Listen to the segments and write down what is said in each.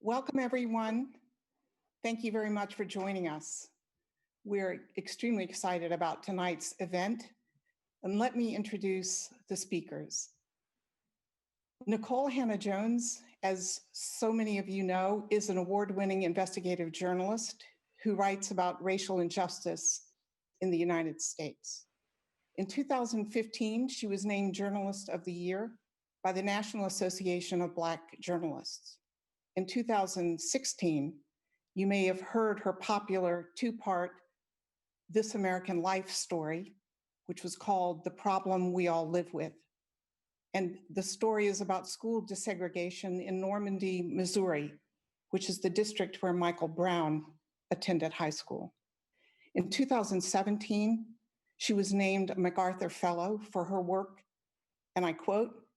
Welcome, everyone. Thank you very much for joining us. We're extremely excited about tonight's event. And let me introduce the speakers. Nikole Hannah-Jones, as so many of you know, is an award-winning investigative journalist who writes about racial injustice in the United States. In 2015, she was named Journalist of the Year by the National Association of Black Journalists. In 2016, you may have heard her popular two-part This American Life story, which was called The Problem We All Live With. And the story is about school desegregation in Normandy, Missouri, which is the district where Michael Brown attended high school. In 2017, she was named a MacArthur Fellow for her work, and I quote,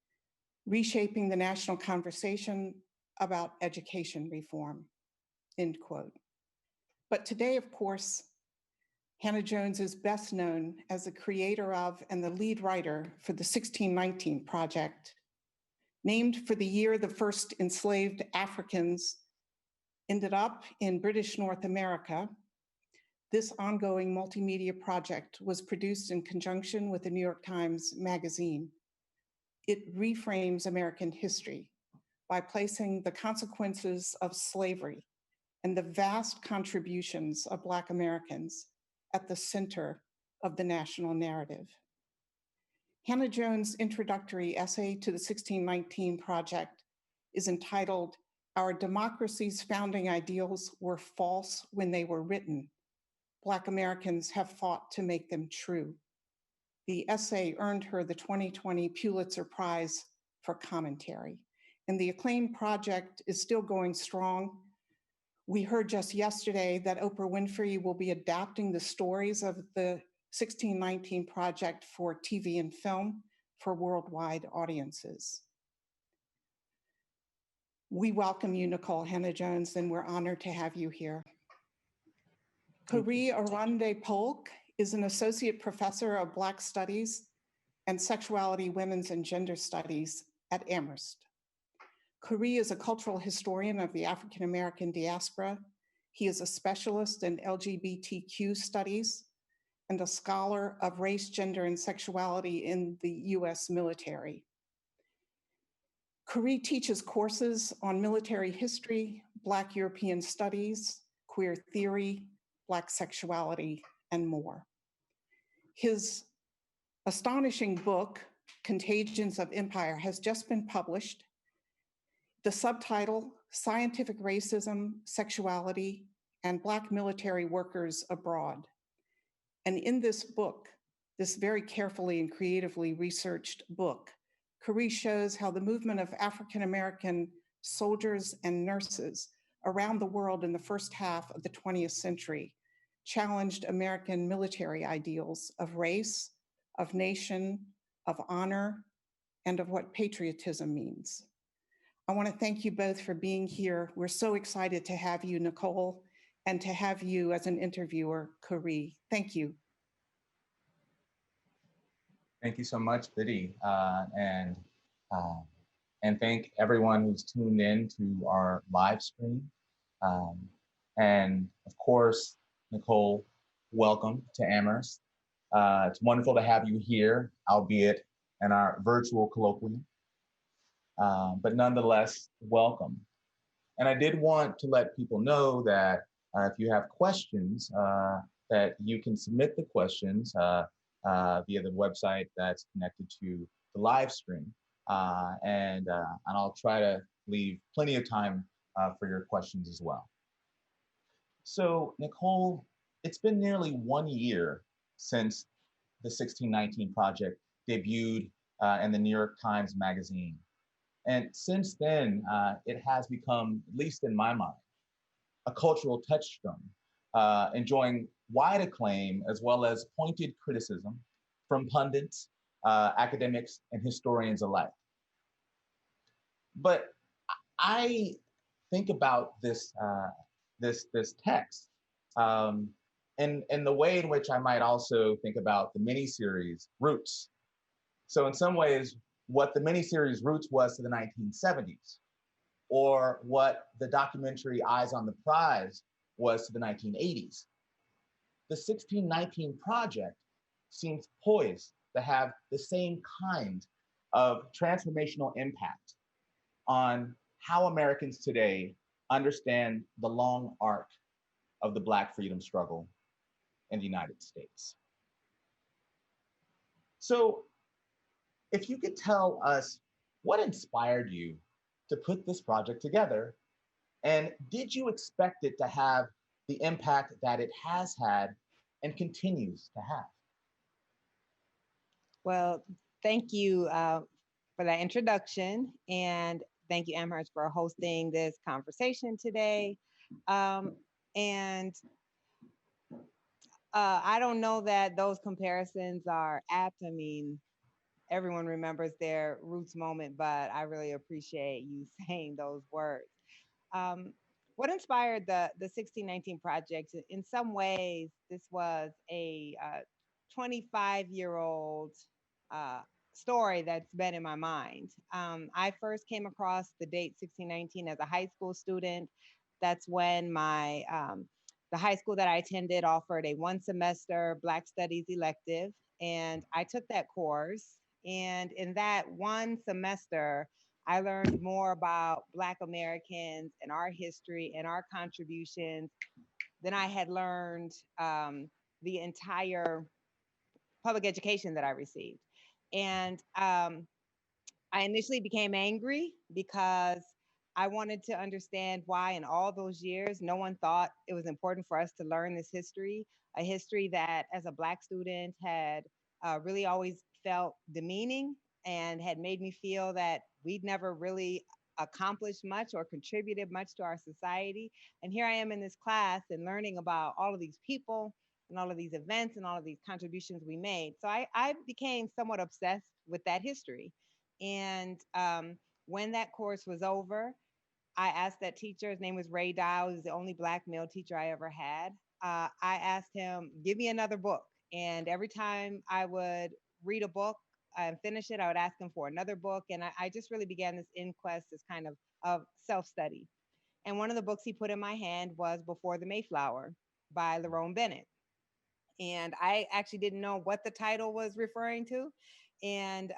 "reshaping the national conversation about education reform," end quote. But today, of course, Hannah-Jones is best known as the creator of and the lead writer for the 1619 Project. Named for the year the first enslaved Africans ended up in British North America, this ongoing multimedia project was produced in conjunction with the New York Times Magazine. It reframes American history by placing the consequences of slavery and the vast contributions of Black Americans at the center of the national narrative. Hannah-Jones' introductory essay to the 1619 Project is entitled, "Our Democracy's Founding Ideals Were False When They Were Written. Black Americans Have Fought to Make Them True." The essay earned her the 2020 Pulitzer Prize for commentary, and the acclaimed project is still going strong. We heard just yesterday that Oprah Winfrey will be adapting the stories of the 1619 Project for TV and film for worldwide audiences. We welcome you, Nikole Hannah-Jones, and we're honored to have you here. Khary Oronde Polk is an associate professor of Black Studies and Sexuality, Women's and Gender Studies at Amherst. Khary is a cultural historian of the African-American diaspora. He is a specialist in LGBTQ studies and a scholar of race, gender, and sexuality in the US military. Khary teaches courses on military history, Black European studies, queer theory, Black sexuality, and more. His astonishing book, Contagions of Empire, has just been published. The subtitle, Scientific Racism, Sexuality, and Black Military Workers Abroad. And in this book, this very carefully and creatively researched book, Khary shows how the movement of African-American soldiers and nurses around the world in the first half of the 20th century challenged American military ideals of race, of nation, of honor, and of what patriotism means. I want to thank you both for being here. We're so excited to have you, Nikole, and to have you as an interviewer, Khary. Thank you. Thank you so much, Biddy, and thank everyone who's tuned in to our live stream. And of course, Nikole, welcome to Amherst. It's wonderful to have you here, albeit in our virtual colloquium. But nonetheless, welcome. And I did want to let people know that if you have questions, that you can submit the questions via the website that's connected to the live stream. And I'll try to leave plenty of time for your questions as well. So, Nikole, it's been nearly 1 year since the 1619 Project debuted in the New York Times Magazine. And since then, it has become, at least in my mind, a cultural touchstone, enjoying wide acclaim as well as pointed criticism from pundits, academics, and historians alike. But I think about this text in the way in which I might also think about the miniseries Roots. So in some ways, what the miniseries Roots was to the 1970s, or what the documentary Eyes on the Prize was to the 1980s. The 1619 Project seems poised to have the same kind of transformational impact on how Americans today understand the long arc of the Black freedom struggle in the United States. So, if you could tell us what inspired you to put this project together, and did you expect it to have the impact that it has had and continues to have? Well, thank you for that introduction, and thank you, Amherst, for hosting this conversation today. And I don't know that those comparisons are apt. I mean, everyone remembers their roots moment, but I really appreciate you saying those words. Um, what inspired the 1619 project? In some ways, this was a 25-year-old story that's been in my mind. I first came across the date 1619 as a high school student. That's when the high school that I attended offered a one semester Black Studies elective, and I took that course. And in that one semester, I learned more about Black Americans and our history and our contributions than I had learned the entire public education that I received. And I initially became angry because I wanted to understand why, in all those years, no one thought it was important for us to learn this history, a history that, as a Black student, had really always felt demeaning and had made me feel that we'd never really accomplished much or contributed much to our society. And here I am in this class and learning about all of these people and all of these events and all of these contributions we made. So I became somewhat obsessed with that history. And when that course was over, I asked that teacher, his name was Ray Dow, he was the only Black male teacher I ever had. I asked him, give me another book. And every time I would read a book and finish it, I would ask him for another book. And I just really began this inquest, this kind of self-study. And one of the books he put in my hand was Before the Mayflower by Lerone Bennett. And I actually didn't know what the title was referring to. And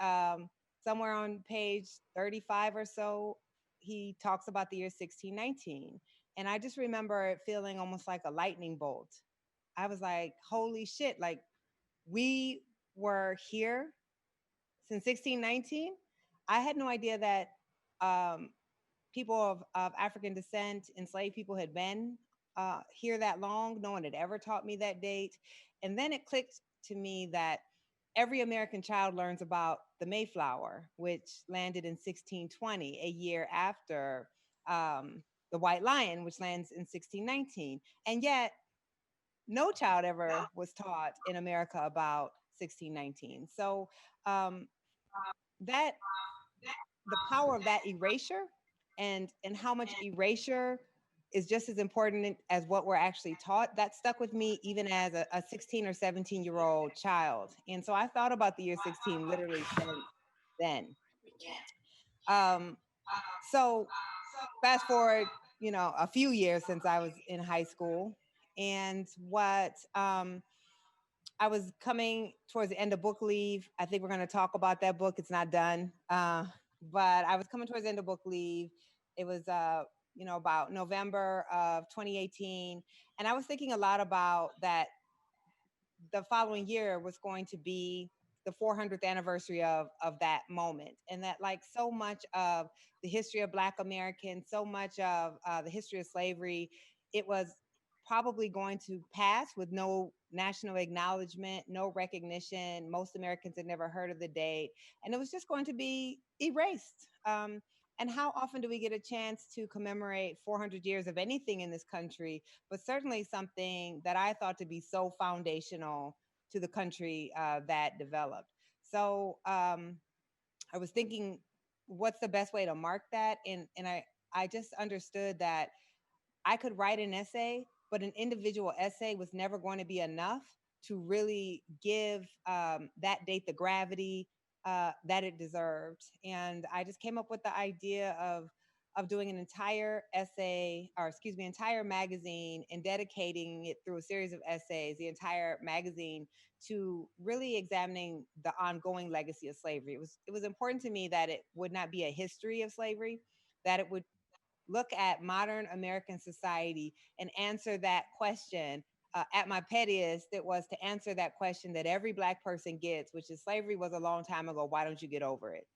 somewhere on page 35 or so, he talks about the year 1619. And I just remember it feeling almost like a lightning bolt. I was like, holy shit, like we were here since 1619. I had no idea that um, people of African descent, enslaved people, had been here that long. No one had ever taught me that date. And then it clicked to me that every American child learns about the Mayflower, which landed in 1620, a year after the White Lion, which lands in 1619. And yet, no child ever was taught in America about 1619. So that the power of that erasure and how much erasure is just as important as what we're actually taught, that stuck with me even as a 16 or 17-year-old child. And so I thought about the year 16 literally since then. So fast forward, a few years since I was in high school, and what I was coming towards the end of book leave. I think we're going to talk about that book. It's not done. But I was coming towards the end of book leave. It was, about November of 2018. And I was thinking a lot about that the following year was going to be the 400th anniversary of that moment. And that, like, so much of the history of Black Americans, so much of the history of slavery, it was probably going to pass with no national acknowledgement, no recognition. Most Americans had never heard of the date, and it was just going to be erased. And how often do we get a chance to commemorate 400 years of anything in this country, but certainly something that I thought to be so foundational to the country that developed? So I was thinking, what's the best way to mark that? And I just understood that I could write an essay, but an individual essay was never going to be enough to really give that date the gravity that it deserved. And I just came up with the idea of of doing an entire essay, or excuse me, entire magazine, and dedicating it through a series of essays, the entire magazine, to really examining the ongoing legacy of slavery. It was important to me that it would not be a history of slavery, that it would look at modern American society and answer that question. At my pettiest, it was to answer that question that every Black person gets, which is, slavery was a long time ago. Why don't you get over it?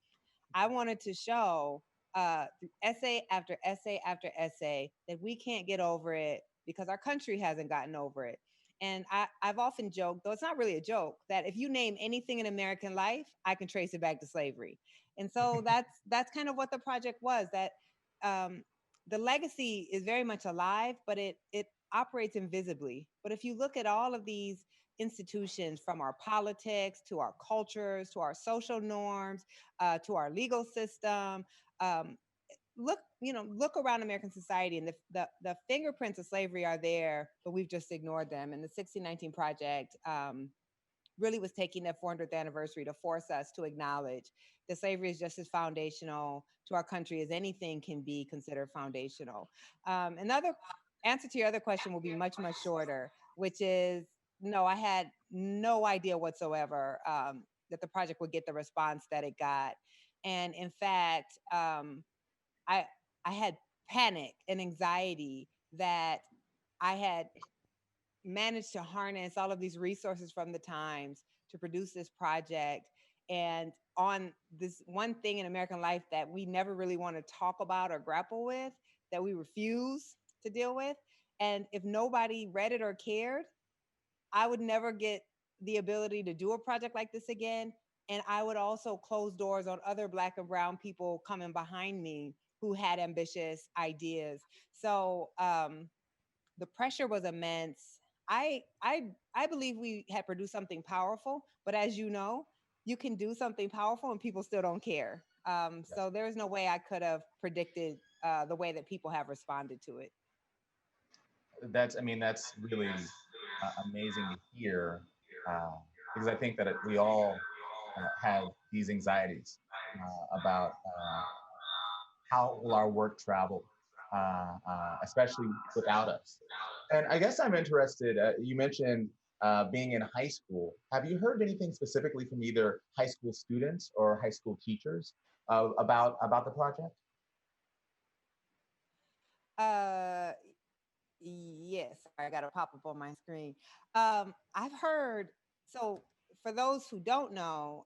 I wanted to show through essay after essay after essay that we can't get over it because our country hasn't gotten over it. And I've often joked, though it's not really a joke, that if you name anything in American life, I can trace it back to slavery. And so that's kind of what the project was. That um, the legacy is very much alive, but it operates invisibly. But if you look at all of these institutions, from our politics to our cultures to our social norms, to our legal system, um, look around American society, and the fingerprints of slavery are there, but we've just ignored them. And the 1619 Project really was taking their 400th anniversary to force us to acknowledge that slavery is just as foundational to our country as anything can be considered foundational. Another answer to your other question will be much, much shorter, which is no, I had no idea whatsoever that the project would get the response that it got. And in fact, I, I had panic and anxiety that I had managed to harness all of these resources from the Times to produce this project, and on this one thing in American life that we never really want to talk about or grapple with, that we refuse to deal with. And if nobody read it or cared, I would never get the ability to do a project like this again. And I would also close doors on other Black and brown people coming behind me who had ambitious ideas. So the pressure was immense. I believe we had produced something powerful, but as you know, you can do something powerful and people still don't care. Yes. So there's no way I could have predicted the way that people have responded to it. That's really amazing to hear, because I think that we all have these anxieties about how will our work travel, especially without us. And I guess I'm interested. You mentioned being in high school. Have you heard anything specifically from either high school students or high school teachers about the project? Uh, yes, sorry, I got a pop up on my screen. I've heard, so for those who don't know,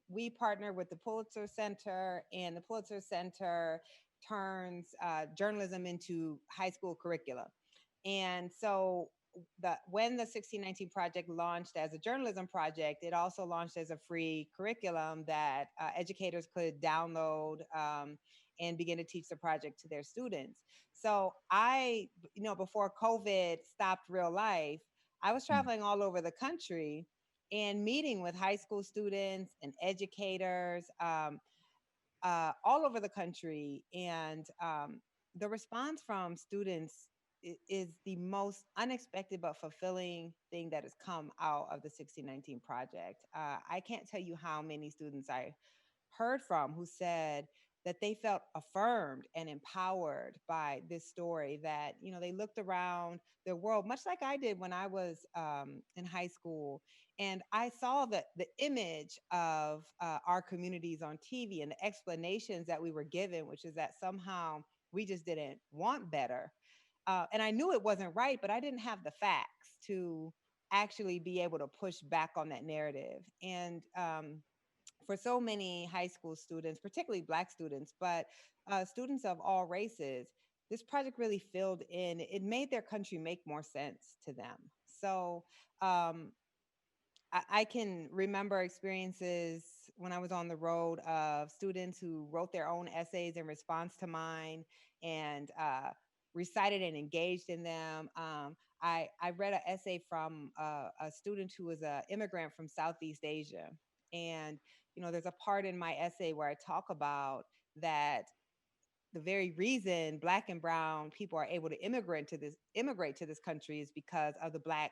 we partner with the Pulitzer Center, and the Pulitzer Center turns journalism into high school curricula. And so when the 1619 Project launched as a journalism project, it also launched as a free curriculum that educators could download and begin to teach the project to their students. So before COVID stopped real life, I was Mm. traveling all over the country and meeting with high school students and educators all over the country. And the response from students is the most unexpected but fulfilling thing that has come out of the 1619 Project. I can't tell you how many students I heard from who said that they felt affirmed and empowered by this story, that they looked around their world much like I did when I was in high school, and I saw the image of our communities on TV and the explanations that we were given, which is that somehow we just didn't want better. And I knew it wasn't right, but I didn't have the facts to actually be able to push back on that narrative. And for so many high school students, particularly Black students, but students of all races, this project really filled in. It made their country make more sense to them. So um, I can remember experiences when I was on the road of students who wrote their own essays in response to mine, and recited and engaged in them. I read an essay from a student who was an immigrant from Southeast Asia. And, there's a part in my essay where I talk about that the very reason Black and brown people are able to immigrate to this country is because of the Black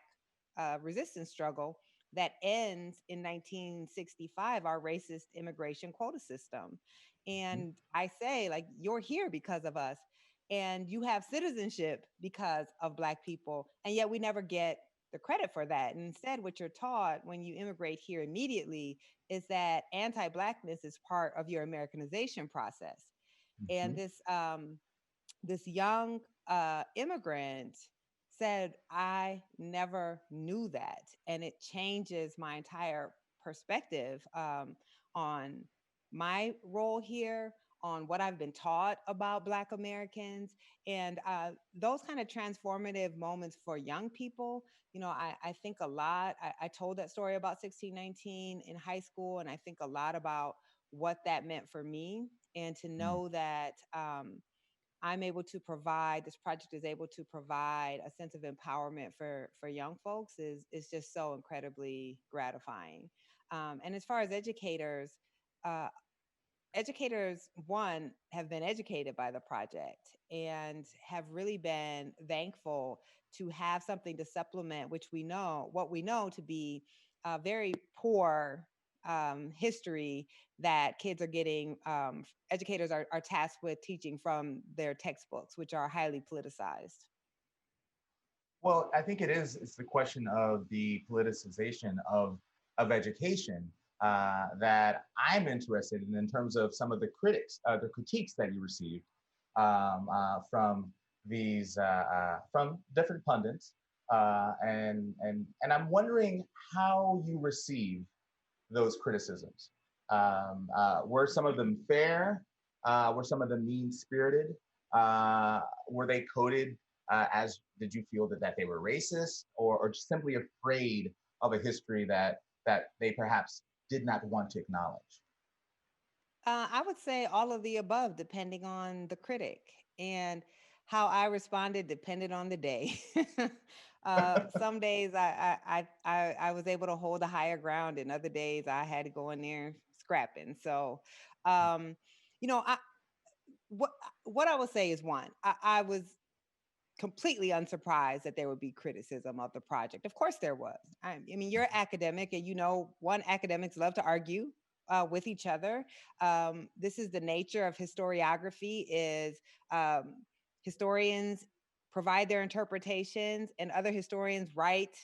resistance struggle that ends in 1965, our racist immigration quota system. And I say, like, you're here because of us, and you have citizenship because of Black people. And yet we never get the credit for that. And instead, what you're taught when you immigrate here immediately is that anti-Blackness is part of your Americanization process. And this young immigrant said, I never knew that. And it changes my entire perspective on my role here, on what I've been taught about Black Americans. And those kind of transformative moments for young people, you know, I think a lot. I told that story about 1619 in high school, and I think a lot about what that meant for me. And to know that I'm able to provide, this project is able to provide a sense of empowerment for young folks is just so incredibly gratifying. And as far as educators, uh, educators, one, have been educated by the project and have really been thankful to have something to supplement, which we know, what we know to be very poor history that kids are getting, educators are tasked with teaching from their textbooks, which are highly politicized. Well, I think it's the question of the politicization of education that I'm interested in terms of some of the the critiques that you received from from different pundits, and I'm wondering how you receive those criticisms. Were some of them fair? Were some of them mean-spirited? Were they coded as, did you feel that they were racist, or just simply afraid of a history that they perhaps did not want to acknowledge? I would say all of the above, depending on the critic. And how I responded depended on the day. Some days I was able to hold a higher ground, and other days I had to go in there scrapping. So, um, you know, what what I would say is, one, I was completely unsurprised that there would be criticism of the project. Of course there was. I mean, you're an academic, and you know, one, academics love to argue with each other. This is the nature of historiography, is um, historians provide their interpretations and other historians write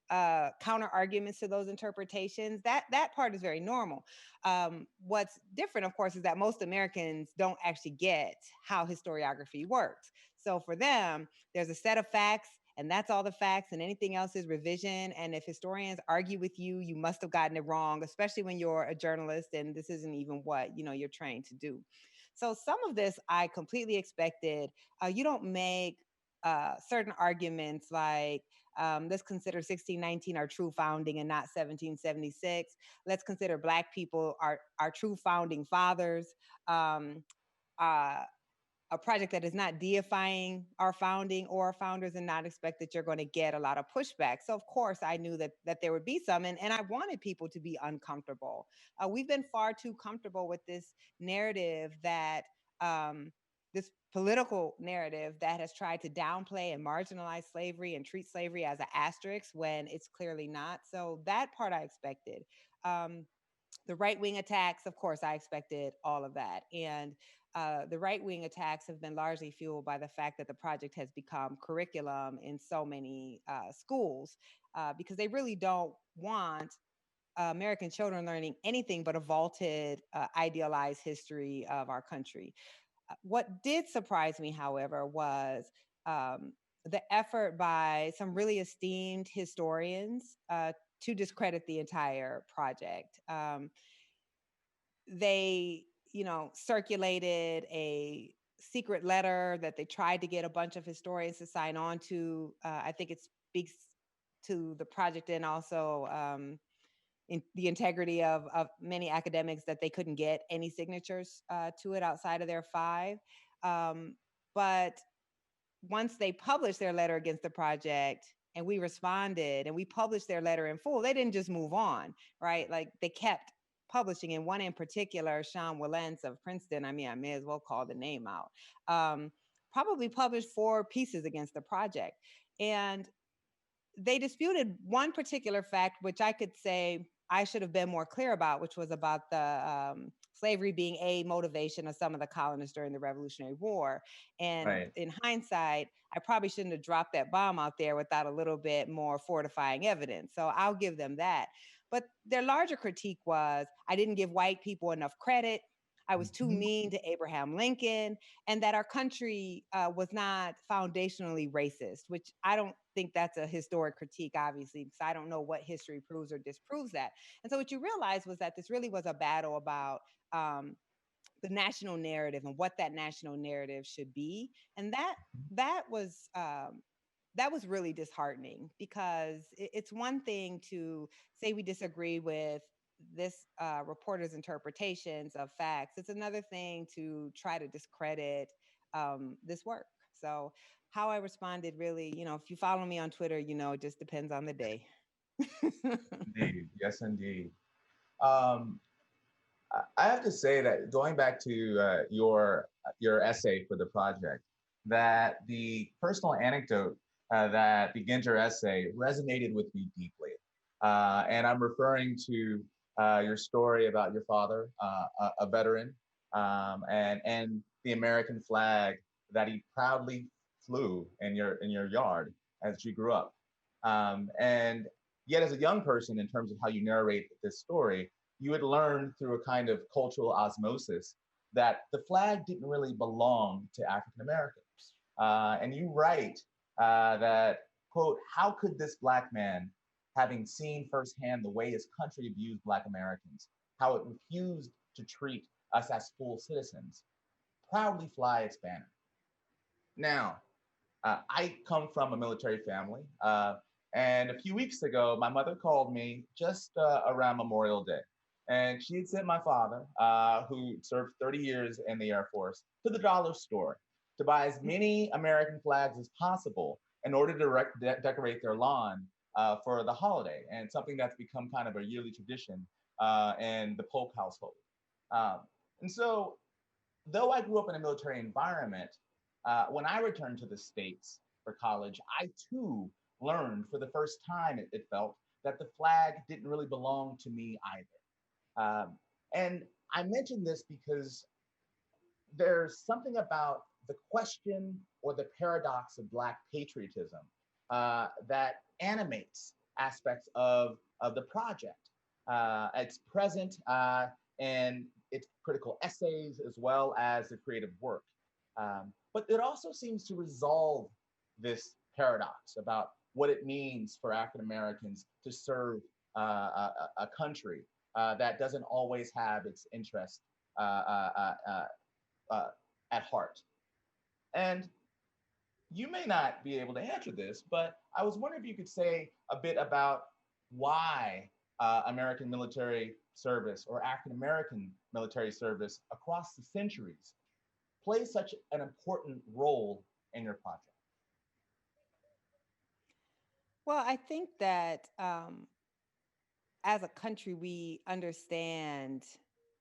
counter arguments to those interpretations. That part is very normal. What's different, of course, is that most Americans don't actually get how historiography works. So for them, there's a set of facts, and that's all the facts, and anything else is revision. And if historians argue with you, you must have gotten it wrong, especially when you're a journalist and this isn't even what you're trained to do. So some of this I completely expected. You don't make certain arguments like, let's consider 1619 our true founding and not 1776. Let's consider Black people our true founding fathers. Um, uh, a project that is not deifying our founding or our founders, and not expect that you're going to get a lot of pushback. So of course I knew that there would be some, and I wanted people to be uncomfortable. We've been far too comfortable with this narrative that this political narrative that has tried to downplay and marginalize slavery and treat slavery as an asterisk when it's clearly not. So that part I expected. The right-wing attacks, of course, I expected all of that. And the right-wing attacks have been largely fueled by the fact that the project has become curriculum in so many schools, because they really don't want American children learning anything but a vaulted, idealized history of our country. What did surprise me, however, was um, the effort by some really esteemed historians to discredit the entire project. They, circulated a secret letter that they tried to get a bunch of historians to sign on to. I think it speaks to the project, and also in the integrity of many academics, that they couldn't get any signatures to it outside of their five. But once they published their letter against the project and we responded and we published their letter in full, they didn't just move on, right? Like, they kept publishing. And one in particular, Sean Willentz of Princeton, I mean, I may as well call the name out, probably published 4 pieces against the project. And they disputed one particular fact, which I could say I should have been more clear about, which was about the slavery being a motivation of some of the colonists during the Revolutionary War. And Right. in hindsight, I probably shouldn't have dropped that bomb out there without a little bit more fortifying evidence. So I'll give them that. But their larger critique was, I didn't give white people enough credit. I was too mean to Abraham Lincoln, and that our country was not foundationally racist, which I don't think that's a historic critique, obviously, because I don't know what history proves or disproves that. And so what you realized was that this really was a battle about the national narrative and what that national narrative should be. And that was really disheartening, because it's one thing to say we disagree with this reporter's interpretations of facts. It's another thing to try to discredit this work. So how I responded, really, if you follow me on Twitter, it just depends on the day. Indeed. Yes, indeed. Um, I have to say that going back to your essay for the project, that the personal anecdote that begins your essay resonated with me deeply. And I'm referring to your story about your father, a veteran, and the American flag that he proudly flew in your yard as you grew up. And yet, as a young person, in terms of how you narrate this story, you had learned through a kind of cultural osmosis that the flag didn't really belong to African Americans. And you write that, quote, how could this Black man, having seen firsthand the way his country abused Black Americans, how it refused to treat us as full citizens, proudly fly its banner? Now, I come from a military family. And a few weeks ago, my mother called me just around Memorial Day. And she had sent my father, who served 30 years in the Air Force, to the dollar store to buy as many American flags as possible in order to decorate their lawn for the holiday, and something that's become kind of a yearly tradition in the Polk household. Um, and so, though I grew up in a military environment, when I returned to the States for college, I too learned for the first time, it felt, that the flag didn't really belong to me either. And I mention this because there's something about the question or the paradox of Black patriotism that animates aspects of the project. It's present in its critical essays as well as the creative work. But it also seems to resolve this paradox about what it means for African Americans to serve a country that doesn't always have its interest at heart. And you may not be able to answer this, but I was wondering if you could say a bit about why American military service or African American military service across the centuries plays such an important role in your project. Well, I think that as a country, we understand,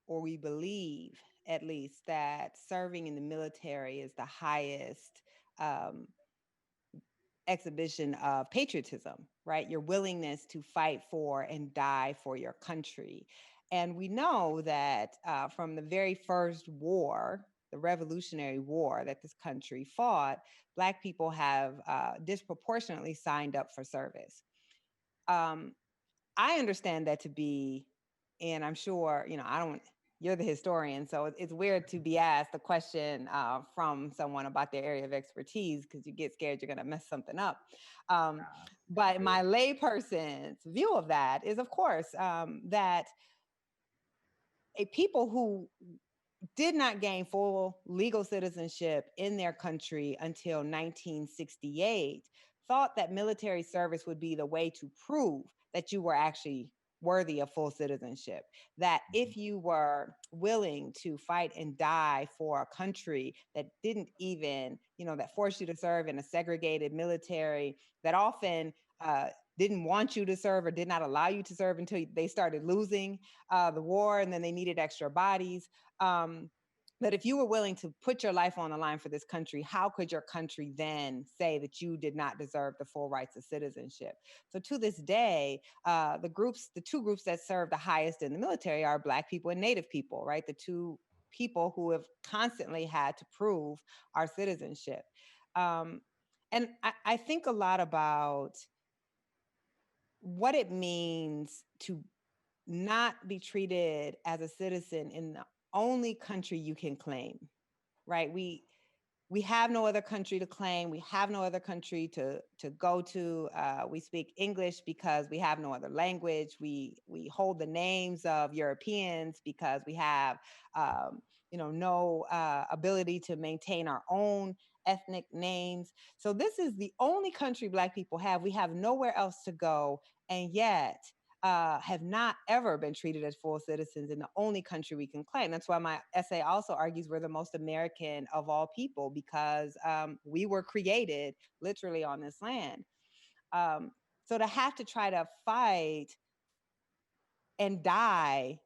or we believe at least, that serving in the military is the highest um, exhibition of patriotism, right? Your willingness to fight for and die for your country. And we know that from the very first war, the Revolutionary War that this country fought, Black people have disproportionately signed up for service. Um, I understand that to be, and I'm sure, you're the historian, so it's weird to be asked a question from someone about their area of expertise, because you get scared you're going to mess something up. But my layperson's view of that is, of course, that a people who did not gain full legal citizenship in their country until 1968 thought that military service would be the way to prove that you were actually worthy of full citizenship. That if you were willing to fight and die for a country that didn't even, that forced you to serve in a segregated military, that often didn't want you to serve or did not allow you to serve until they started losing the war, and then they needed extra bodies. that if you were willing to put your life on the line for this country, how could your country then say that you did not deserve the full rights of citizenship? So to this day, the two groups that serve the highest in the military are Black people and Native people, right? The two people who have constantly had to prove our citizenship. And I think a lot about what it means to not be treated as a citizen in the only country you can claim, right? We have no other country to claim. We have no other country to go to. We speak English because we have no other language. We hold the names of Europeans because we have no ability to maintain our own ethnic names. So this is the only country Black people have. We have nowhere else to go, and yet have not ever been treated as full citizens in the only country we can claim. That's why my essay also argues we're the most American of all people, because we were created literally on this land. So to have to try to fight and die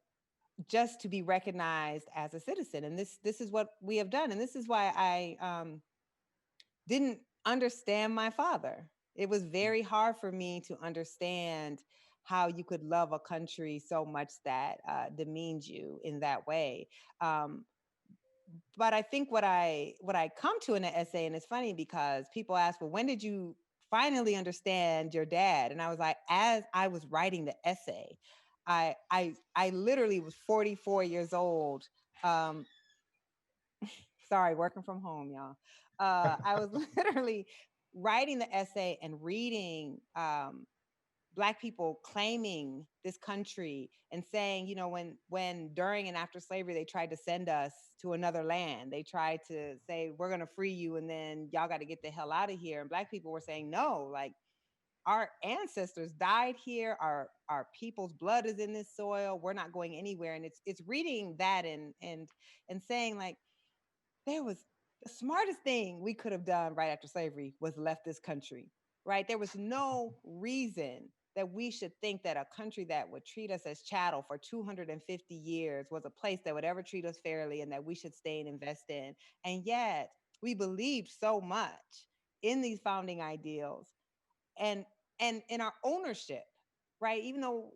just to be recognized as a citizen, and this is what we have done, and this is why I didn't understand my father. It was very hard for me to understand how you could love a country so much that demeans you in that way. But I think what I come to in the essay, and it's funny because people ask, well, when did you finally understand your dad? And I was like, as I was writing the essay, I literally was 44 years old. Sorry, working from home, y'all. I was literally writing the essay and reading Black people claiming this country and saying, when during and after slavery, they tried to send us to another land. They tried to say, we're going to free you, and then y'all got to get the hell out of here. And Black people were saying, no, like, our ancestors died here. Our people's blood is in this soil. We're not going anywhere. And it's reading that and saying, like, there was the smartest thing we could have done right after slavery was left this country, right? There was no reason that we should think that a country that would treat us as chattel for 250 years was a place that would ever treat us fairly and that we should stay and invest in. And yet we believed so much in these founding ideals and in our ownership, right? Even though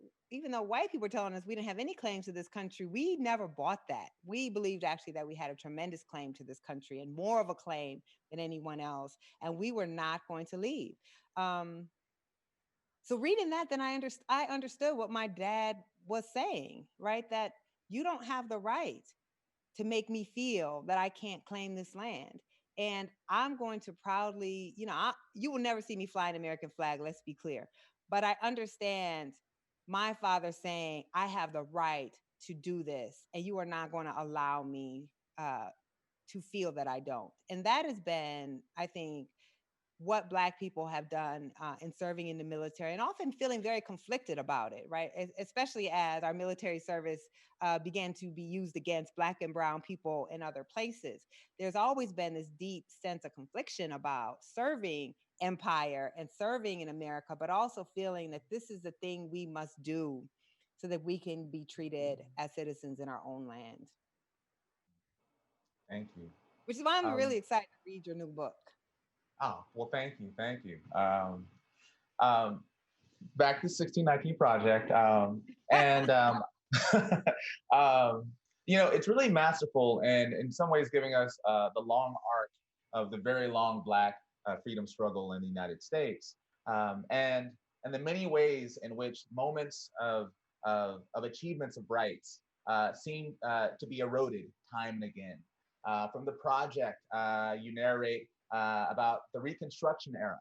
white people were telling us we didn't have any claims to this country, we never bought that. We believed actually that we had a tremendous claim to this country and more of a claim than anyone else, and we were not going to leave. So reading that, then I understood what my dad was saying, right? That you don't have the right to make me feel that I can't claim this land. And I'm going to proudly, you will never see me fly an American flag, let's be clear. But I understand my father saying, I have the right to do this, and you are not going to allow me to feel that I don't. And that has been, I think, what Black people have done in serving in the military, and often feeling very conflicted about it, right? Especially as our military service began to be used against Black and brown people in other places. There's always been this deep sense of confliction about serving empire and serving in America, but also feeling that this is the thing we must do so that we can be treated as citizens in our own land. Thank you. Which is why I'm really excited to read your new book. Oh, well, thank you. Back to 1619 Project. It's really masterful and in some ways giving us the long arc of the very long Black freedom struggle in the United States. And the many ways in which moments of achievements of rights seem to be eroded time and again. From the project, you narrate about the Reconstruction era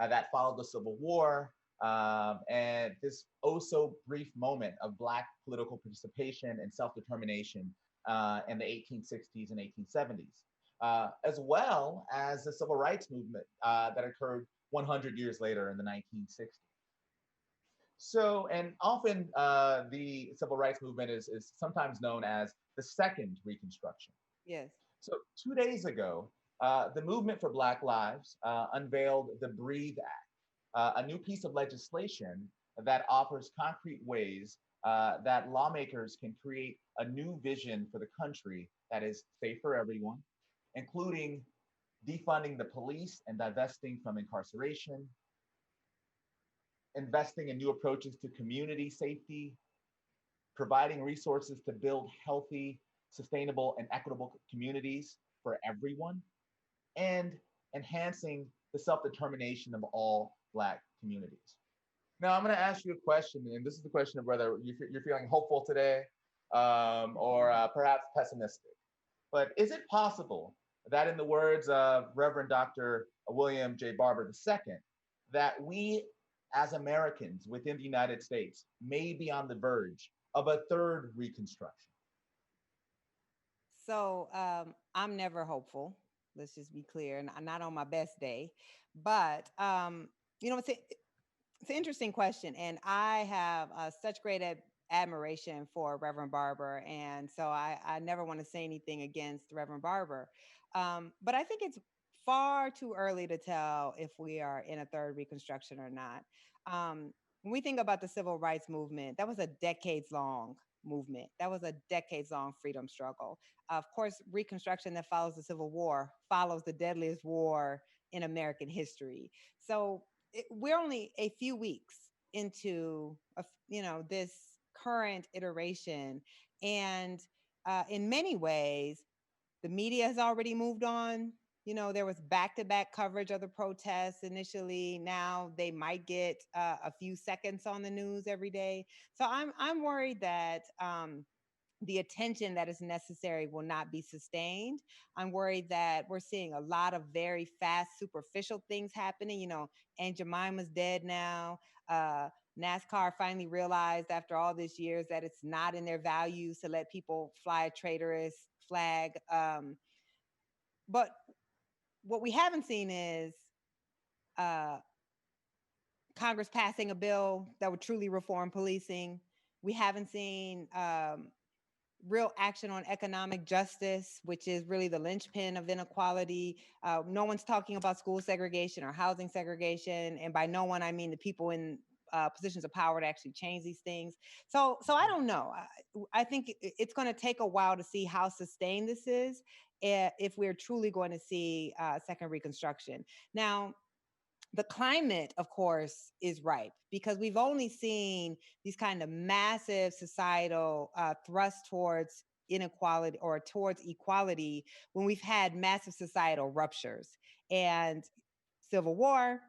that followed the Civil War, and this oh so brief moment of Black political participation and self-determination in the 1860s and 1870s, as well as the Civil Rights Movement that occurred 100 years later in the 1960s. So, and often the Civil Rights Movement is sometimes known as the Second Reconstruction. Yes. So 2 days ago, the Movement for Black Lives unveiled the BREATHE Act, a new piece of legislation that offers concrete ways that lawmakers can create a new vision for the country that is safe for everyone, including defunding the police and divesting from incarceration, investing in new approaches to community safety, providing resources to build healthy, sustainable, and equitable communities for everyone, and enhancing the self-determination of all Black communities. Now, I'm going to ask you a question, and this is the question of whether you're feeling hopeful today or perhaps pessimistic. But is it possible that, in the words of Reverend Dr. William J. Barber II, that we as Americans within the United States may be on the verge of a third Reconstruction? So I'm never hopeful. Let's just be clear, and not on my best day. But it's an interesting question, and I have such great admiration for Reverend Barber, and so I never want to say anything against Reverend Barber. But I think it's far too early to tell if we are in a third Reconstruction or not. When we think about the civil rights movement, that was a decades-long movement. That was a decades-long freedom struggle. Of course, Reconstruction that follows the Civil War follows the deadliest war in American history. So we're only a few weeks into this current iteration, and in many ways the media has already moved on. There was back-to-back coverage of the protests initially. Now they might get a few seconds on the news every day. So I'm worried that the attention that is necessary will not be sustained. I'm worried that we're seeing a lot of very fast, superficial things happening. Aunt Jemima's dead now. NASCAR finally realized after all these years that it's not in their values to let people fly a traitorous flag. But what we haven't seen is Congress passing a bill that would truly reform policing. We haven't seen real action on economic justice, which is really the linchpin of inequality. No one's talking about school segregation or housing segregation. And by no one, I mean the people in positions of power to actually change these things. So I don't know. I think it's going to take a while to see how sustained this is if we're truly going to see second Reconstruction. Now, the climate, of course, is ripe because we've only seen these kind of massive societal thrusts towards inequality or towards equality when we've had massive societal ruptures and Civil War,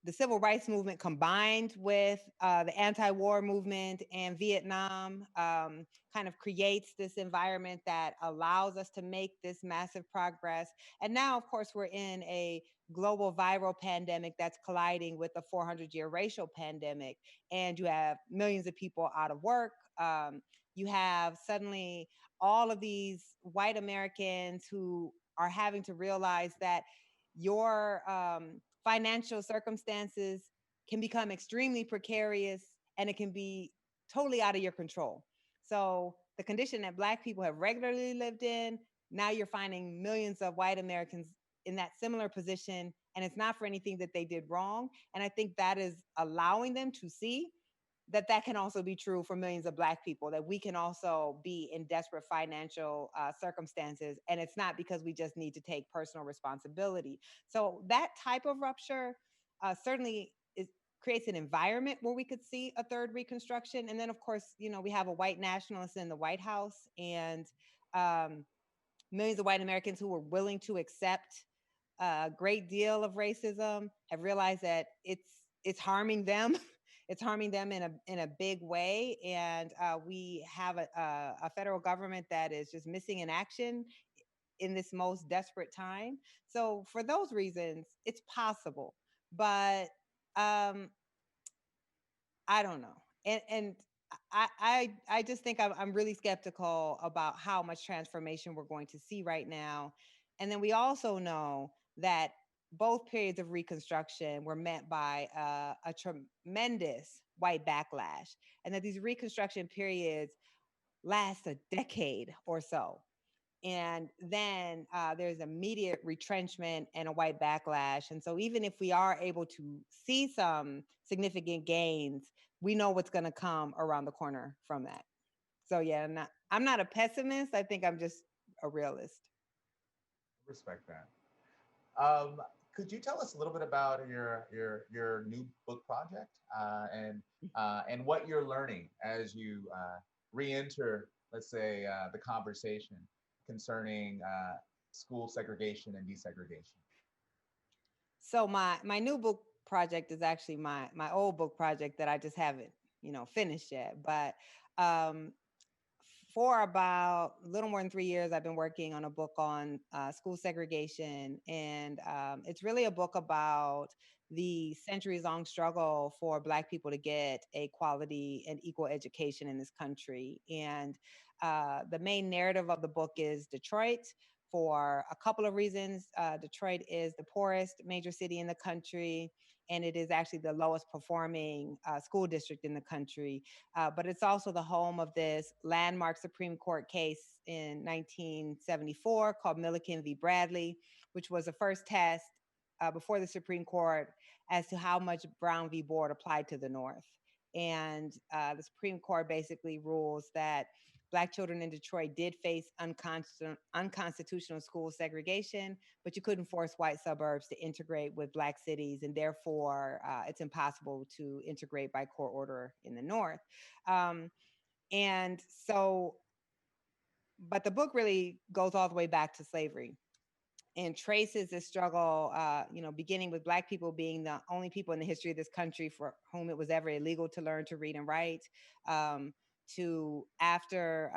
the civil rights movement combined with the anti-war movement and Vietnam kind of creates this environment that allows us to make this massive progress. And now, of course, we're in a global viral pandemic that's colliding with a 400-year racial pandemic. And you have millions of people out of work. You have suddenly all of these white Americans who are having to realize that your financial circumstances can become extremely precarious and it can be totally out of your control. So the condition that Black people have regularly lived in, now you're finding millions of white Americans in that similar position, and it's not for anything that they did wrong. And I think that is allowing them to see that that can also be true for millions of Black people, that we can also be in desperate financial circumstances. And it's not because we just need to take personal responsibility. So that type of rupture certainly creates an environment where we could see a third Reconstruction. And then, of course, we have a white nationalist in the White House and millions of white Americans who were willing to accept a great deal of racism have realized that it's harming them. It's harming them in a big way, and we have a federal government that is just missing in action in this most desperate time. So for those reasons, it's possible, but I don't know, and I just think I'm really skeptical about how much transformation we're going to see right now, and then we also know that both periods of Reconstruction were met by a tremendous white backlash, and that these Reconstruction periods last a decade or so. And then there's immediate retrenchment and a white backlash. And so even if we are able to see some significant gains, we know what's going to come around the corner from that. So yeah, I'm not a pessimist. I think I'm just a realist. Respect that. Could you tell us a little bit about your new book project and what you're learning as you re-enter, let's say, the conversation concerning school segregation and desegregation? So my new book project is actually my old book project that I just haven't finished yet. But um, for about a little more than 3 years, I've been working on a book on school segregation. And it's really a book about the centuries-long struggle for Black people to get a quality and equal education in this country. And the main narrative of the book is Detroit. For a couple of reasons. Detroit is the poorest major city in the country, and it is actually the lowest performing school district in the country. But it's also the home of this landmark Supreme Court case in 1974 called Milliken v. Bradley, which was the first test before the Supreme Court as to how much Brown v. Board applied to the North. And the Supreme Court basically rules that Black children in Detroit did face unconstitutional school segregation, but you couldn't force white suburbs to integrate with Black cities, and therefore it's impossible to integrate by court order in the North. And so, but the book really goes all the way back to slavery and traces the struggle, beginning with Black people being the only people in the history of this country for whom it was ever illegal to learn to read and write, to after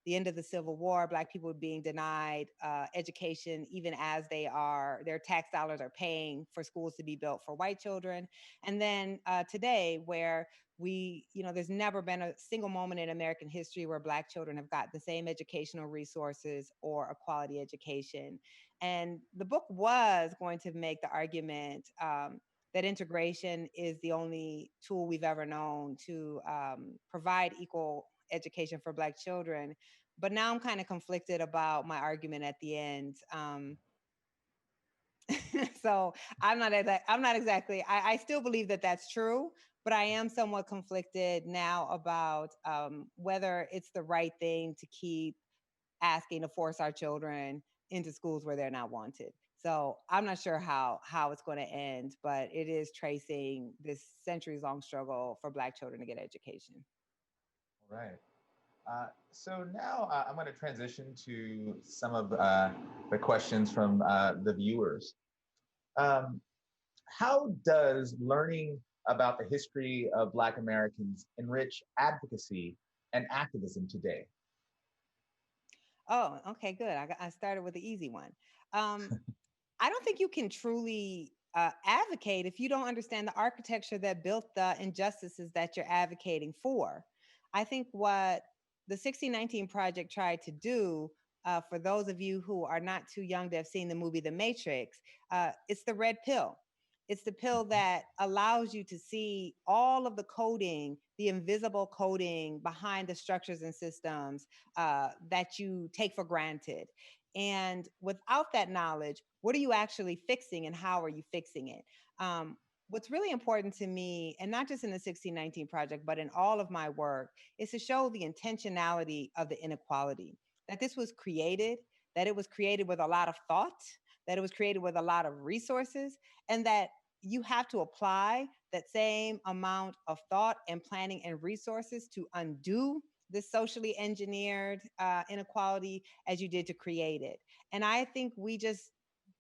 the end of the Civil War, Black people being denied education, even as their tax dollars are paying for schools to be built for white children. And then today, where there's never been a single moment in American history where Black children have got the same educational resources or a quality education. And the book was going to make the argument that integration is the only tool we've ever known to provide equal education for Black children. But now I'm kind of conflicted about my argument at the end. So I'm not exactly, I still believe that that's true, but I am somewhat conflicted now about whether it's the right thing to keep asking to force our children into schools where they're not wanted. So I'm not sure how it's going to end, but it is tracing this centuries-long struggle for Black children to get education. All right. So now I'm going to transition to some of the questions from the viewers. How does learning about the history of Black Americans enrich advocacy and activism today? Oh, okay, good. I started with the easy one. I don't think you can truly advocate if you don't understand the architecture that built the injustices that you're advocating for. I think what the 1619 Project tried to do, for those of you who are not too young to have seen the movie The Matrix, it's the red pill. It's the pill that allows you to see all of the coding, the invisible coding behind the structures and systems that you take for granted. And without that knowledge, what are you actually fixing and how are you fixing it? What's really important to me, and not just in the 1619 Project, but in all of my work, is to show the intentionality of the inequality, that this was created, that it was created with a lot of thought, that it was created with a lot of resources, and that you have to apply that same amount of thought and planning and resources to undo this socially engineered inequality as you did to create it. And I think we just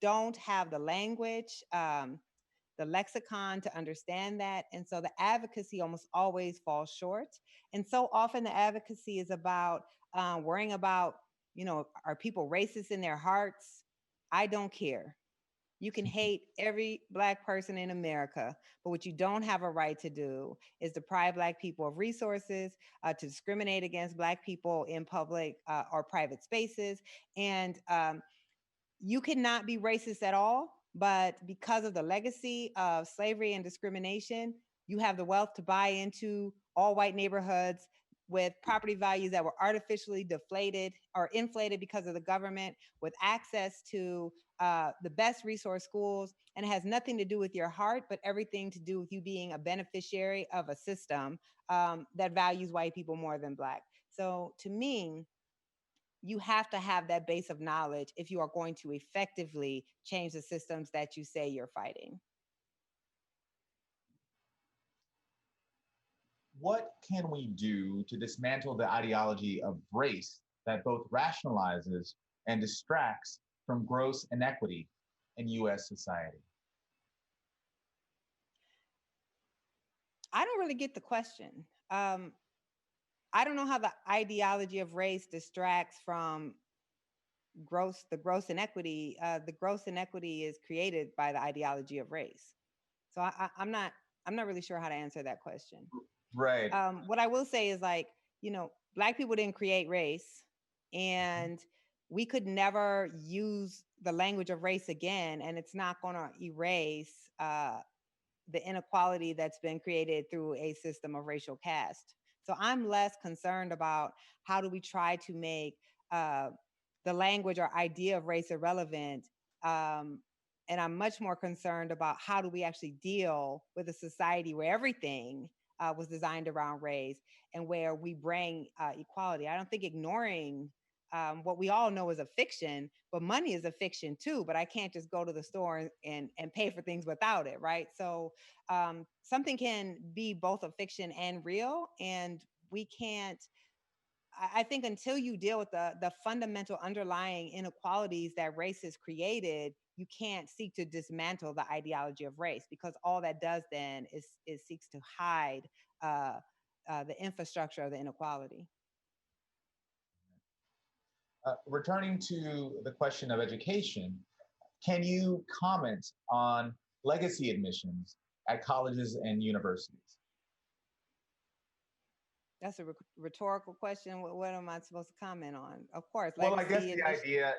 don't have the language, the lexicon to understand that. And so the advocacy almost always falls short. And so often the advocacy is about worrying about, are people racist in their hearts? I don't care. You can hate every Black person in America, but what you don't have a right to do is deprive Black people of resources, to discriminate against Black people in public or private spaces. And you cannot be racist at all, but because of the legacy of slavery and discrimination, you have the wealth to buy into all white neighborhoods, with property values that were artificially deflated or inflated because of the government, with access to the best resource schools, and it has nothing to do with your heart, but everything to do with you being a beneficiary of a system that values white people more than Black. So to me, you have to have that base of knowledge if you are going to effectively change the systems that you say you're fighting. What can we do to dismantle the ideology of race that both rationalizes and distracts from gross inequity in US society? I don't really get the question. I don't know how the ideology of race distracts from the gross inequity. The gross inequity is created by the ideology of race. So I'm not really sure how to answer that question. Right. What I will say is, like, you know, Black people didn't create race, and we could never use the language of race again, and it's not going to erase the inequality that's been created through a system of racial caste. So I'm less concerned about how do we try to make the language or idea of race irrelevant. And I'm much more concerned about how do we actually deal with a society where everything was designed around race and where we bring equality. I don't think ignoring what we all know is a fiction, but money is a fiction too. But I can't just go to the store and pay for things without it, right? So something can be both a fiction and real, and we can't. I think until you deal with the fundamental underlying inequalities that race has created, you can't seek to dismantle the ideology of race, because all that does then is seeks to hide the infrastructure of the inequality. Returning to the question of education, can you comment on legacy admissions at colleges and universities? That's a rhetorical question. What am I supposed to comment on? Of course. Well, I guess the idea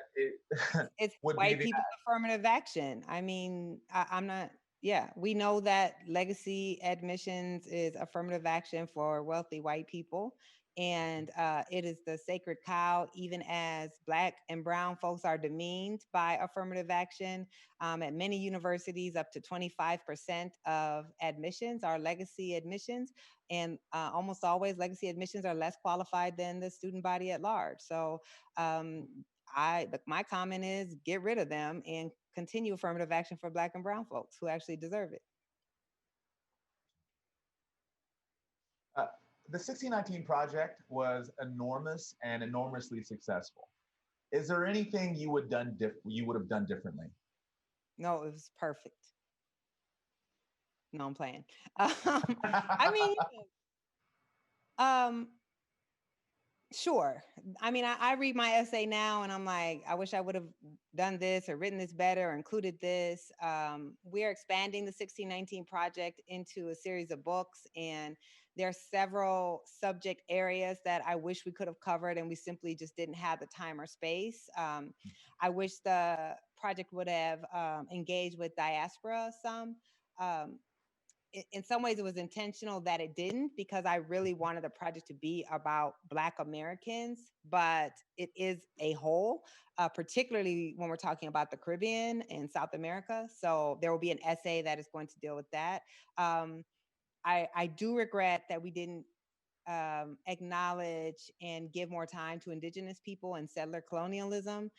it's would white be people's affirmative action. I mean, I'm not. Yeah, we know that legacy admissions is affirmative action for wealthy white people. And it is the sacred cow, even as Black and brown folks are demeaned by affirmative action. At many universities, up to 25% of admissions are legacy admissions. And almost always legacy admissions are less qualified than the student body at large. So my comment is get rid of them and continue affirmative action for Black and brown folks who actually deserve it. The 1619 project was enormous and enormously successful. Is there anything you would have done differently? No, it was perfect. No, I'm playing. I mean, sure. I mean, I read my essay now and I'm like, I wish I would have done this or written this better or included this. We're expanding the 1619 project into a series of books, and there are several subject areas that I wish we could have covered and we simply just didn't have the time or space. I wish the project would have engaged with diaspora some. In some ways it was intentional that it didn't, because I really wanted the project to be about Black Americans, but it is a whole, particularly when we're talking about the Caribbean and South America. So there will be an essay that is going to deal with that. I do regret that we didn't acknowledge and give more time to Indigenous people and settler colonialism.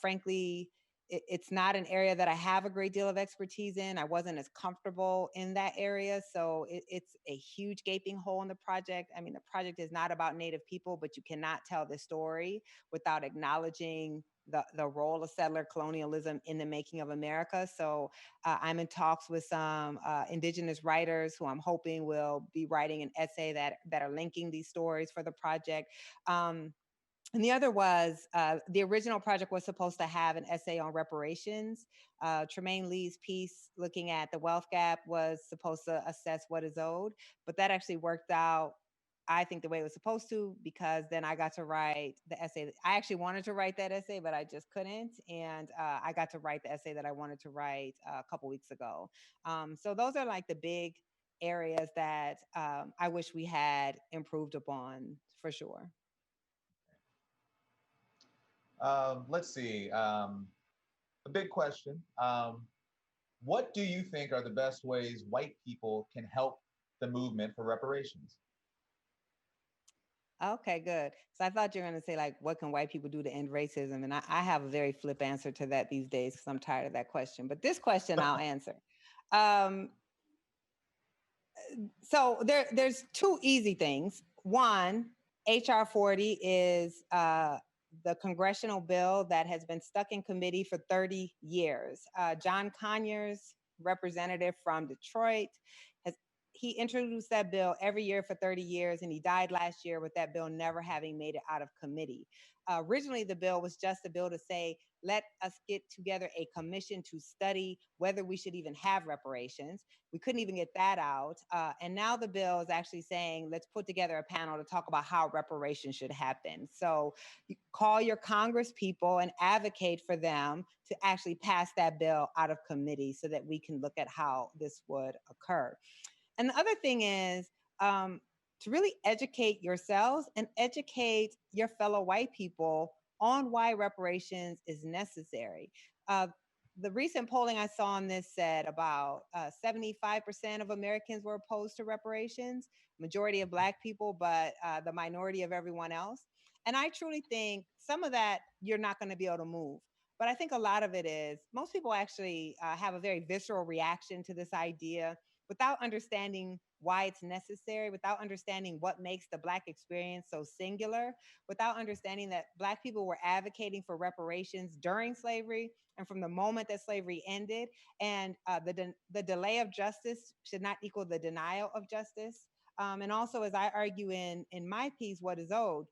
Frankly, it's not an area that I have a great deal of expertise in. I wasn't as comfortable in that area. So it's a huge gaping hole in the project. I mean, the project is not about Native people, but you cannot tell this story without acknowledging the role of settler colonialism in the making of America. So I'm in talks with some Indigenous writers who I'm hoping will be writing an essay that are linking these stories for the project. And the other was the original project was supposed to have an essay on reparations. Tremaine Lee's piece looking at the wealth gap was supposed to assess what is owed, but that actually worked out, I think, the way it was supposed to, because then I got to write the essay. I actually wanted to write that essay, but I just couldn't. And I got to write the essay that I wanted to write a couple weeks ago. So those are like the big areas that I wish we had improved upon, for sure. Let's see. A big question. What do you think are the best ways white people can help the movement for reparations? Okay, good. So I thought you were going to say, like, what can white people do to end racism? And I have a very flip answer to that these days because I'm tired of that question. But this question I'll answer. So there's two easy things. One, HR 40 is the congressional bill that has been stuck in committee for 30 years. John Conyers, representative from Detroit, he introduced that bill every year for 30 years, and he died last year with that bill never having made it out of committee. Originally, the bill was just a bill to say, let us get together a commission to study whether we should even have reparations. We couldn't even get that out. And now the bill is actually saying, let's put together a panel to talk about how reparations should happen. So you call your Congress people and advocate for them to actually pass that bill out of committee so that we can look at how this would occur. And the other thing is to really educate yourselves and educate your fellow white people on why reparations is necessary. The recent polling I saw on this said about 75% of Americans were opposed to reparations, majority of Black people, but the minority of everyone else. And I truly think some of that you're not going to be able to move. But I think a lot of it is most people actually have a very visceral reaction to this idea without understanding why it's necessary, without understanding what makes the Black experience so singular, without understanding that Black people were advocating for reparations during slavery and from the moment that slavery ended. And the delay of justice should not equal the denial of justice. And also, as I argue in my piece, What is Owed,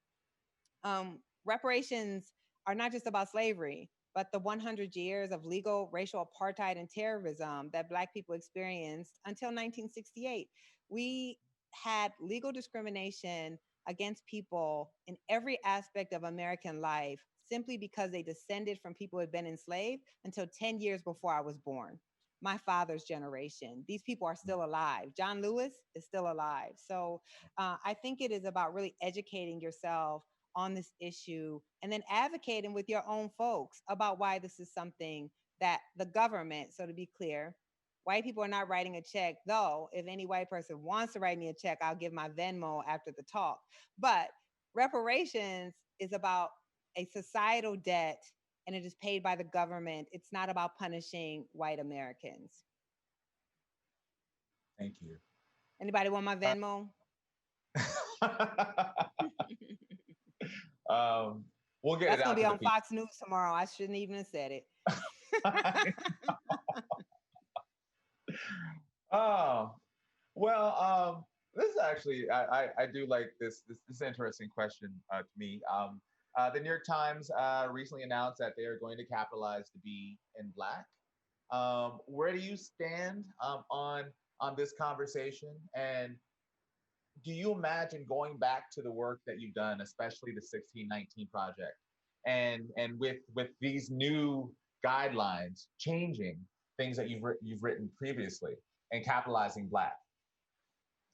reparations are not just about slavery, but the 100 years of legal racial apartheid and terrorism that Black people experienced until 1968. We had legal discrimination against people in every aspect of American life simply because they descended from people who had been enslaved until 10 years before I was born. My father's generation. These people are still alive. John Lewis is still alive. So I think it is about really educating yourself on this issue and then advocating with your own folks about why this is something that the government, so to be clear, white people are not writing a check, though if any white person wants to write me a check, I'll give my Venmo after the talk. But reparations is about a societal debt and it is paid by the government. It's not about punishing white Americans. Thank you. Anybody want my Venmo? We'll get That's it out gonna be to on the Fox News tomorrow. I shouldn't even have said it. Oh, well, this is actually, I do like this interesting question to me. The New York Times recently announced that they are going to capitalize the B in Black. Where do you stand on this conversation? And do you imagine going back to the work that you've done, especially the 1619 project, and with these new guidelines changing things that you've written previously and capitalizing Black?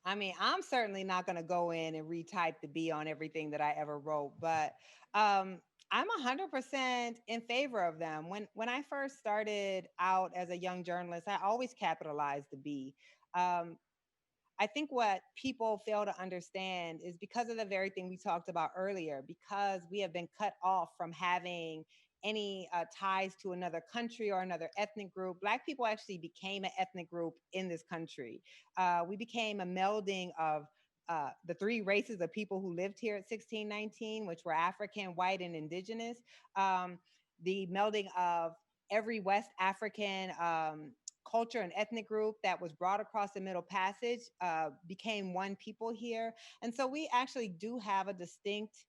I mean, I'm certainly not going to go in and retype the B on everything that I ever wrote, but I'm 100% in favor of them. When I first started out as a young journalist, I always capitalized the B. I think what people fail to understand is because of the very thing we talked about earlier, because we have been cut off from having any ties to another country or another ethnic group. Black people actually became an ethnic group in this country. We became a melding of the three races of people who lived here at 1619, which were African, white, and indigenous. The melding of every West African culture and ethnic group that was brought across the Middle Passage became one people here. And so we actually do have a distinct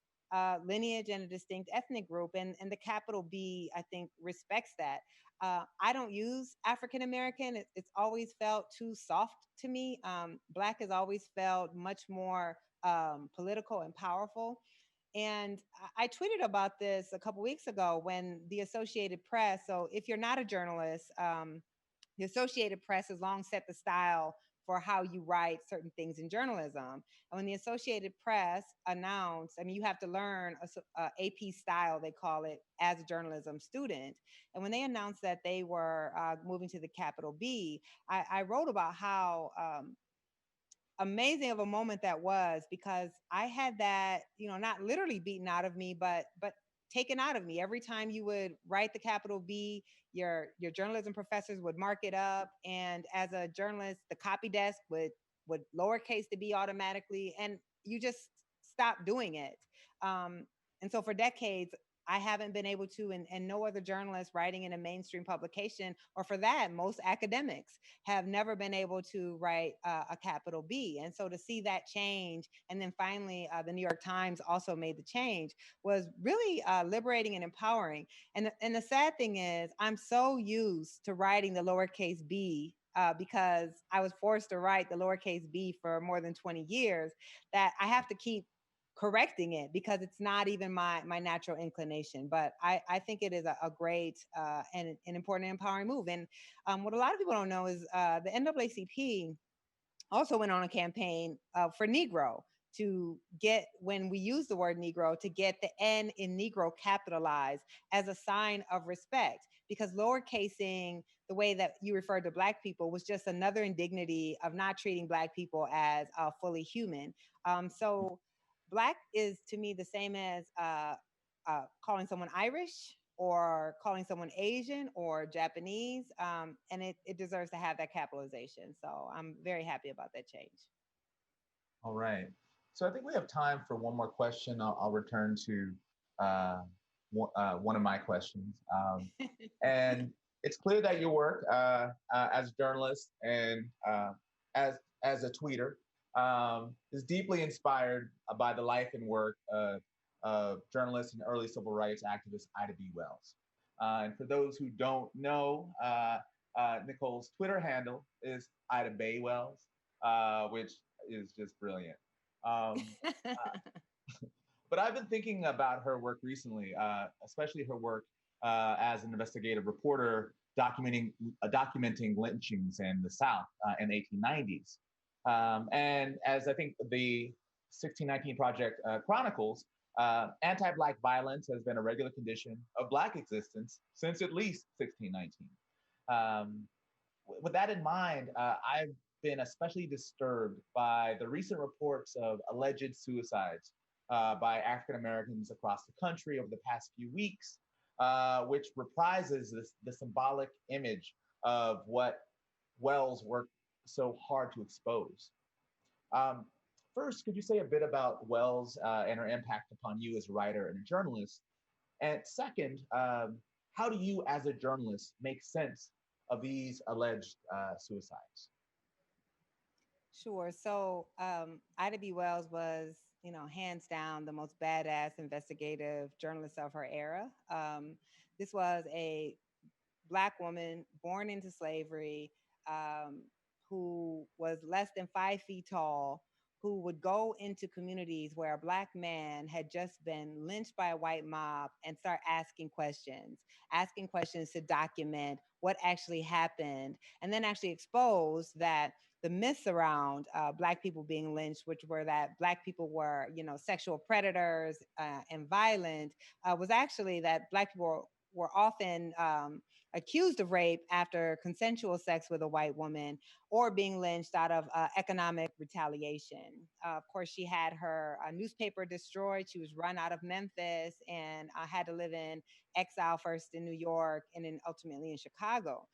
lineage and a distinct ethnic group. And the capital B, I think, respects that. I don't use African American. It's always felt too soft to me. Black has always felt much more political and powerful. And I tweeted about this a couple weeks ago when the Associated Press, so if you're not a journalist, the Associated Press has long set the style for how you write certain things in journalism. And when the Associated Press announced, I mean, you have to learn a AP style, they call it, as a journalism student. And when they announced that they were moving to the capital B, I wrote about how amazing of a moment that was, because I had that, not literally beaten out of me, but taken out of me. Every time you would write the capital B, your journalism professors would mark it up, and as a journalist, the copy desk would lowercase the B automatically, and you just stop doing it. And so for decades, I haven't been able to, and no other journalist writing in a mainstream publication, or for that, most academics have never been able to write a capital B. And so to see that change, and then finally the New York Times also made the change, was really liberating and empowering. And the sad thing is, I'm so used to writing the lowercase b because I was forced to write the lowercase b for more than 20 years, that I have to keep correcting it because it's not even my natural inclination. But I think it is a great and an important and empowering move. And what a lot of people don't know is the NAACP also went on a campaign for Negro, to get, when we use the word Negro, to get the N in Negro capitalized as a sign of respect, because lowercasing the way that you referred to Black people was just another indignity of not treating Black people as fully human. So Black is, to me, the same as calling someone Irish or calling someone Asian or Japanese, and it deserves to have that capitalization. So I'm very happy about that change. All right. So I think we have time for one more question. I'll return to one of my questions. And it's clear that your work as a journalist and as a tweeter is deeply inspired by the life and work of journalist and early civil rights activist Ida B. Wells. And for those who don't know, Nikole's Twitter handle is Ida Bay Wells, which is just brilliant. But I've been thinking about her work recently, especially her work as an investigative reporter documenting lynchings in the South in the 1890s. And as I think the 1619 Project chronicles, anti-Black violence has been a regular condition of Black existence since at least 1619. With that in mind, I've been especially disturbed by the recent reports of alleged suicides by African Americans across the country over the past few weeks, which reprises the symbolic image of what Wells worked so hard to expose. First, could you say a bit about Wells and her impact upon you as a writer and a journalist? And second, how do you as a journalist make sense of these alleged suicides? Sure. So Ida B. Wells was, hands down the most badass investigative journalist of her era. This was a Black woman born into slavery, who was less than 5 feet tall, who would go into communities where a Black man had just been lynched by a white mob and start asking questions to document what actually happened, and then actually expose that the myths around Black people being lynched, which were that Black people were, sexual predators and violent, was actually that Black people were often accused of rape after consensual sex with a white woman, or being lynched out of economic retaliation. Of course, she had her newspaper destroyed. She was run out of Memphis and had to live in exile, first in New York and then ultimately in Chicago.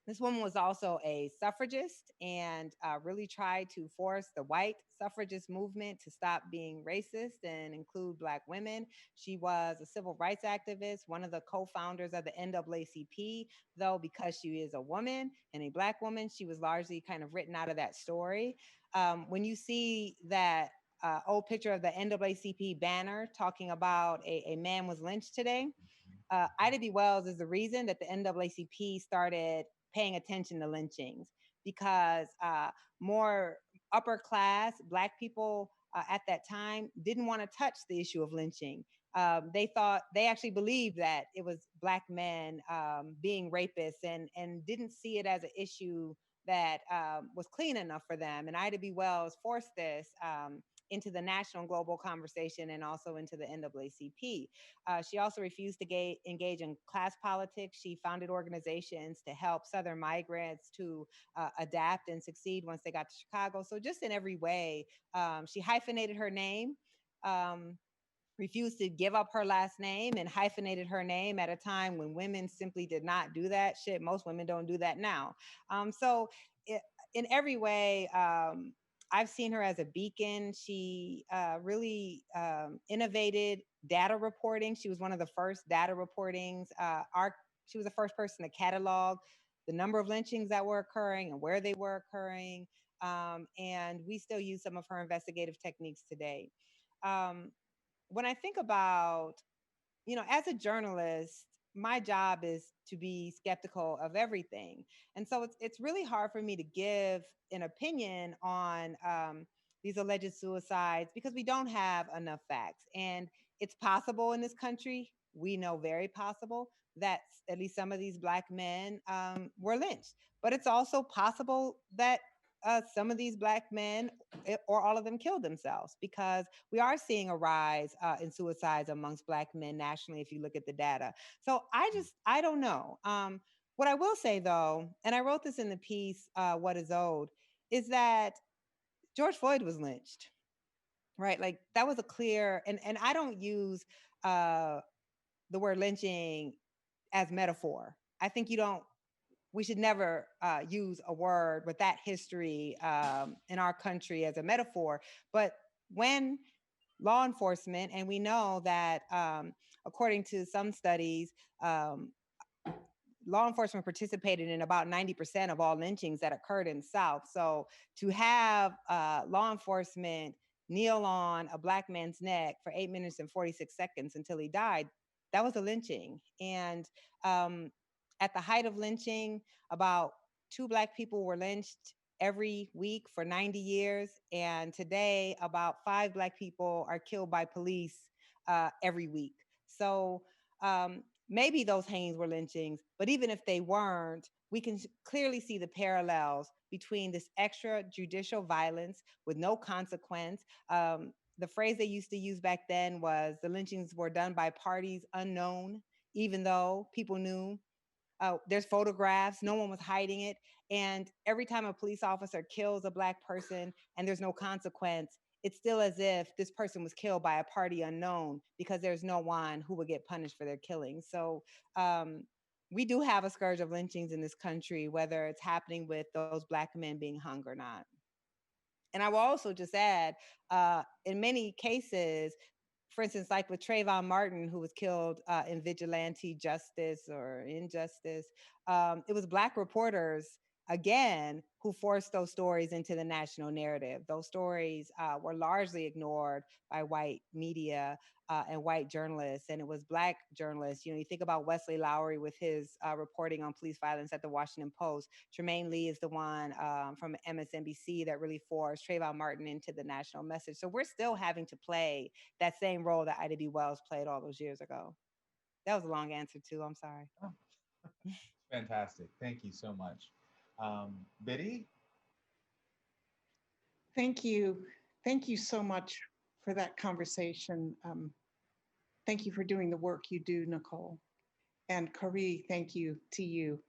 This woman was also a suffragist and really tried to force the white suffragist movement to stop being racist and include Black women. She was a civil rights activist, one of the co-founders of the NAACP, though because she is a woman and a Black woman, she was largely kind of written out of that story. When you see that old picture of the NAACP banner talking about a man was lynched today, Ida B. Wells is the reason that the NAACP started paying attention to lynchings, because more upper class Black people at that time didn't want to touch the issue of lynching. They actually believed that it was Black men being rapists, and didn't see it as an issue that was clean enough for them. And Ida B. Wells forced this into the national and global conversation and also into the NAACP. She also refused to engage in class politics. She founded organizations to help Southern migrants to adapt and succeed once they got to Chicago. So just in every way, she hyphenated her name, refused to give up her last name, and hyphenated her name at a time when women simply did not do that. Shit, most women don't do that now. In every way, I've seen her as a beacon. She really innovated data reporting. She was one of the first data reportings. She was the first person to catalog the number of lynchings that were occurring and where they were occurring. And we still use some of her investigative techniques today. When I think about, as a journalist, my job is to be skeptical of everything. And so it's really hard for me to give an opinion on these alleged suicides because we don't have enough facts. And it's possible in this country, we know very possible, that at least some of these Black men were lynched. But it's also possible that some of these Black men or all of them killed themselves, because we are seeing a rise in suicides amongst Black men nationally if you look at the data. So I don't know. What I will say though, and I wrote this in the piece, What is Owed, is that George Floyd was lynched, right? Like that was a clear, and I don't use the word lynching as metaphor. I think we should never use a word with that history in our country as a metaphor. But when law enforcement, and we know that according to some studies, law enforcement participated in about 90% of all lynchings that occurred in the South. So to have law enforcement kneel on a Black man's neck for 8 minutes and 46 seconds until he died, that was a lynching. And at the height of lynching, about 2 Black people were lynched every week for 90 years. And today, about 5 Black people are killed by police every week. So maybe those hangings were lynchings, but even if they weren't, we can clearly see the parallels between this extrajudicial violence with no consequence. The phrase they used to use back then was the lynchings were done by parties unknown, even though people knew. There's photographs, no one was hiding it. And every time a police officer kills a Black person and there's no consequence, it's still as if this person was killed by a party unknown, because there's no one who would get punished for their killing. So we do have a scourge of lynchings in this country, whether it's happening with those Black men being hung or not. And I will also just add, in many cases, for instance, like with Trayvon Martin, who was killed in vigilante justice or injustice, it was Black reporters, again, who forced those stories into the national narrative. Those stories were largely ignored by white media and white journalists, and it was Black journalists. You think about Wesley Lowery with his reporting on police violence at the Washington Post. Tremaine Lee is the one from MSNBC that really forced Trayvon Martin into the national message. So we're still having to play that same role that Ida B. Wells played all those years ago. That was a long answer too, I'm sorry. Oh, fantastic, thank you so much. Biddy? Thank you. Thank you so much for that conversation. Thank you for doing the work you do, Nikole. And Khary, thank you to you.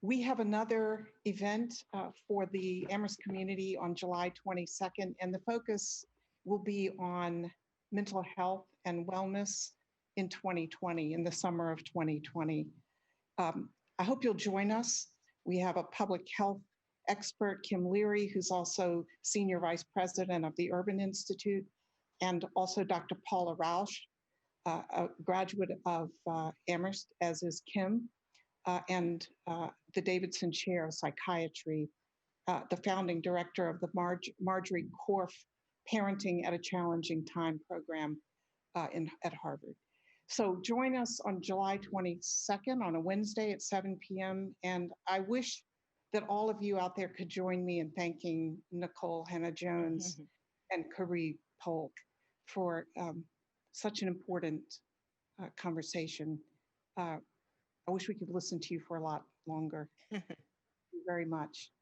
We have another event for the Amherst community on July 22nd, and the focus will be on mental health and wellness in 2020, in the summer of 2020. I hope you'll join us. We have a public health expert, Kim Leary, who's also Senior Vice President of the Urban Institute, and also Dr. Paula Rausch, a graduate of Amherst, as is Kim, and the Davidson Chair of Psychiatry, the founding director of the Marjorie Korf Parenting at a Challenging Time program at Harvard. So join us on July 22nd on a Wednesday at 7 p.m. And I wish that all of you out there could join me in thanking Nikole Hannah-Jones and Khary Polk for such an important conversation. I wish we could listen to you for a lot longer. Thank you very much.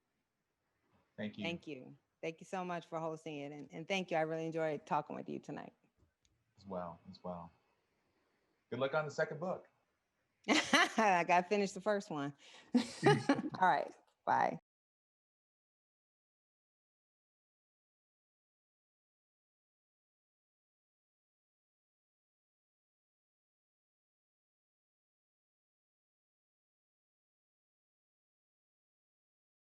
Thank you. Thank you. Thank you so much for hosting it. And thank you. I really enjoyed talking with you tonight. As well. Good luck on the second book. I got to finish the first one. All right. Bye.